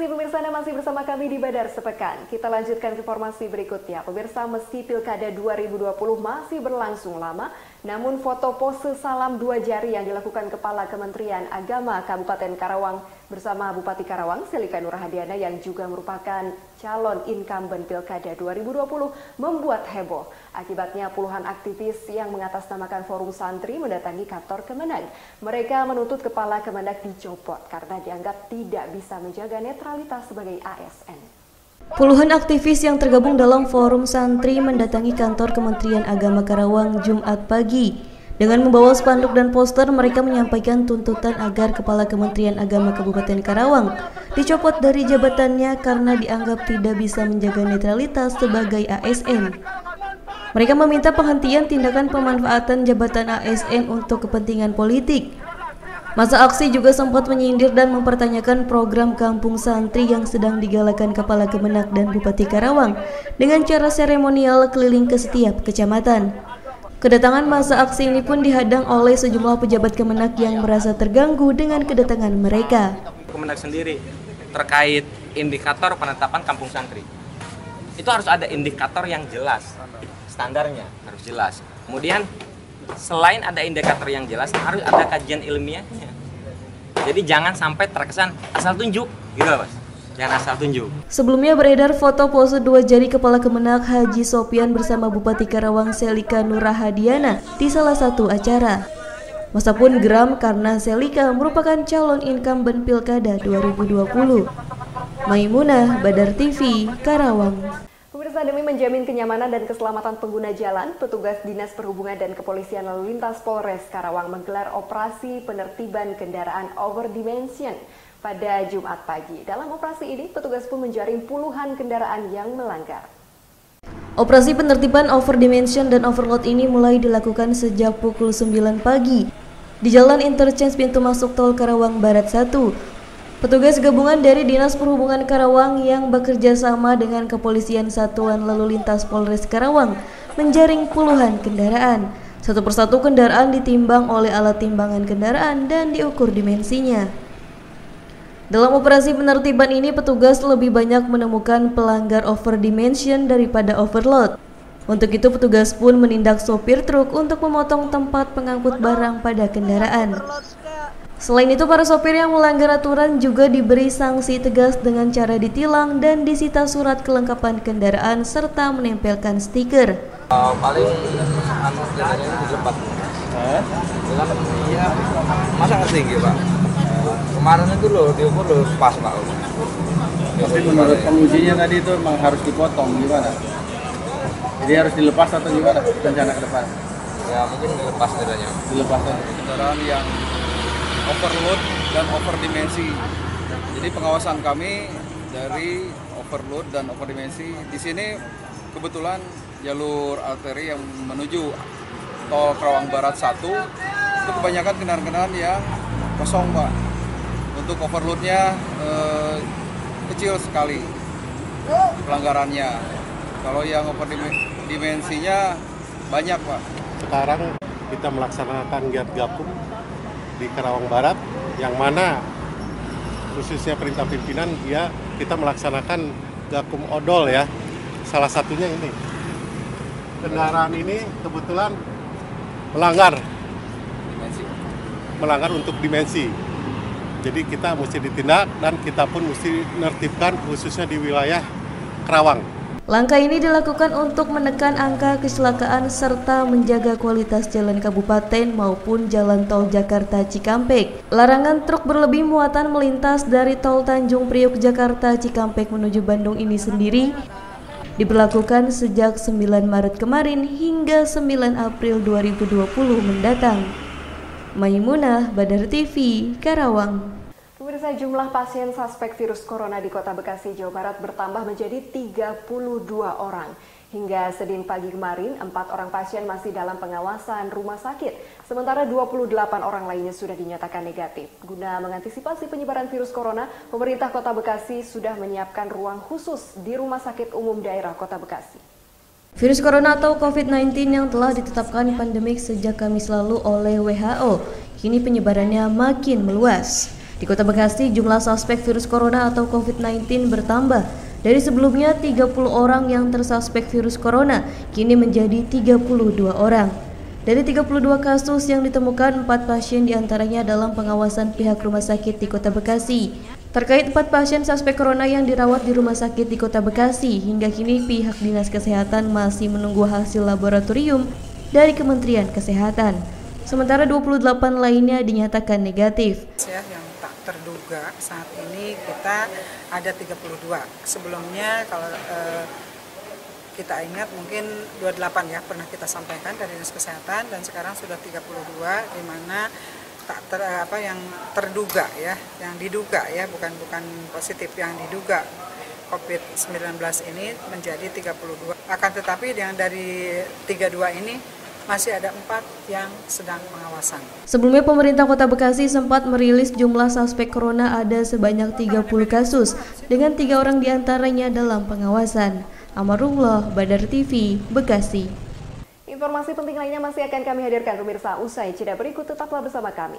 kasih pemirsa, Anda masih bersama kami di Badar Sepekan. Kita lanjutkan ke informasi berikutnya. Pemirsa, meski Pilkada 2020 masih berlangsung lama, namun foto pose salam dua jari yang dilakukan Kepala Kementerian Agama Kabupaten Karawang bersama Bupati Karawang, Selika Nurhadiana yang juga merupakan calon incumbent Pilkada 2020 membuat heboh. Akibatnya puluhan aktivis yang mengatasnamakan Forum Santri mendatangi kantor Kemenag. Mereka menuntut Kepala Kemenag dicopot karena dianggap tidak bisa menjaga netralitas sebagai ASN. Puluhan aktivis yang tergabung dalam Forum Santri mendatangi kantor Kementerian Agama Karawang Jumat pagi. Dengan membawa spanduk dan poster, mereka menyampaikan tuntutan agar Kepala Kementerian Agama Kabupaten Karawang dicopot dari jabatannya karena dianggap tidak bisa menjaga netralitas sebagai ASN. Mereka meminta penghentian tindakan pemanfaatan jabatan ASN untuk kepentingan politik. Masa aksi juga sempat menyindir dan mempertanyakan program Kampung Santri yang sedang digalakan Kepala Kemenag dan Bupati Karawang dengan cara seremonial keliling ke setiap kecamatan. Kedatangan masa aksi ini pun dihadang oleh sejumlah pejabat Kemenag yang merasa terganggu dengan kedatangan mereka. Kemenag sendiri terkait indikator penetapan Kampung Santri, itu harus ada indikator yang jelas, standarnya harus jelas. Kemudian selain ada indikator yang jelas, harus ada kajian ilmiahnya. Jadi jangan sampai terkesan asal tunjuk, gitu Mas. Jangan asal tunjuk. Sebelumnya beredar foto pose dua jari Kepala Kemenag Haji Sopyan bersama Bupati Karawang Selika Nurhadiana di salah satu acara. Masa pun geram karena Selika merupakan calon incumbent Pilkada 2020. Maimunah, Badar TV, Karawang. Pemirsa, demi menjamin kenyamanan dan keselamatan pengguna jalan, petugas Dinas Perhubungan dan Kepolisian Lalu Lintas Polres Karawang menggelar operasi penertiban kendaraan overdimension pada Jumat pagi. Dalam operasi ini, petugas pun menjaring puluhan kendaraan yang melanggar. Operasi penertiban overdimension dan overload ini mulai dilakukan sejak pukul 9 pagi di Jalan Interchange pintu masuk Tol Karawang Barat 1. Petugas gabungan dari Dinas Perhubungan Karawang yang bekerja sama dengan Kepolisian Satuan Lalu Lintas Polres Karawang menjaring puluhan kendaraan. Satu persatu kendaraan ditimbang oleh alat timbangan kendaraan dan diukur dimensinya. Dalam operasi penertiban ini, petugas lebih banyak menemukan pelanggar overdimension daripada overload. Untuk itu, petugas pun menindak sopir truk untuk memotong tempat pengangkut barang pada kendaraan. Selain itu, para sopir yang melanggar aturan juga diberi sanksi tegas dengan cara ditilang dan disita surat kelengkapan kendaraan serta menempelkan stiker. Paling ini dilepas. Iya, masa nggak tinggi Pak? Kemarin itu loh diukur loh pas Pak. Tapi menurut pengujinya tadi itu memang harus dipotong, gimana? Jadi harus dilepas atau gimana rencana ke depan? Ya mungkin dilepas bedanya. Dilepas aja. Kendaraan yang overload dan overdimensi. Jadi pengawasan kami dari overload dan overdimensi. Di sini kebetulan jalur arteri yang menuju Tol Karawang Barat 1 itu kebanyakan kendaraan-kendaraan yang kosong Pak. Untuk overloadnya kecil sekali pelanggarannya. Kalau yang overdimensinya banyak Pak. Sekarang kita melaksanakan giat gakum di Karawang Barat, yang mana khususnya perintah pimpinan kita melaksanakan gakum odol ya. Salah satunya ini. Kendaraan ini kebetulan melanggar untuk dimensi. Jadi kita mesti ditindak dan kita pun mesti menertibkan khususnya di wilayah Karawang. Langkah ini dilakukan untuk menekan angka kecelakaan serta menjaga kualitas jalan kabupaten maupun jalan tol Jakarta Cikampek. Larangan truk berlebih muatan melintas dari tol Tanjung Priok Jakarta Cikampek menuju Bandung ini sendiri diberlakukan sejak 9 Maret kemarin hingga 9 April 2020 mendatang. Maimunah, Badar TV, Karawang. Pemirsa, jumlah pasien suspek virus corona di Kota Bekasi, Jawa Barat bertambah menjadi 32 orang. Hingga Senin pagi kemarin, 4 orang pasien masih dalam pengawasan rumah sakit, sementara 28 orang lainnya sudah dinyatakan negatif. Guna mengantisipasi penyebaran virus corona, pemerintah Kota Bekasi sudah menyiapkan ruang khusus di Rumah Sakit Umum Daerah Kota Bekasi. Virus corona atau COVID-19 yang telah ditetapkan pandemik sejak Kamis lalu oleh WHO, kini penyebarannya makin meluas. Di Kota Bekasi, jumlah suspek virus corona atau COVID-19 bertambah. Dari sebelumnya 30 orang yang tersuspek virus corona, kini menjadi 32 orang. Dari 32 kasus yang ditemukan, 4 pasien diantaranya dalam pengawasan pihak rumah sakit di Kota Bekasi. Terkait 4 pasien suspek corona yang dirawat di rumah sakit di Kota Bekasi, hingga kini pihak Dinas Kesehatan masih menunggu hasil laboratorium dari Kementerian Kesehatan. Sementara 28 lainnya dinyatakan negatif. Yang tak terduga saat ini kita ada 32. Sebelumnya kalau kita ingat mungkin 28 ya pernah kita sampaikan dari Dinas Kesehatan, dan sekarang sudah 32 di mana yang terduga ya, yang diduga ya, bukan positif, yang diduga COVID-19 ini menjadi 32. Akan tetapi yang dari 32 ini masih ada 4 yang sedang pengawasan. Sebelumnya pemerintah Kota Bekasi sempat merilis jumlah suspek corona ada sebanyak 30 kasus, dengan 3 orang diantaranya dalam pengawasan. Amarullah, Badar TV, Bekasi. Informasi penting lainnya masih akan kami hadirkan pemirsa usai jeda berikut, tetaplah bersama kami.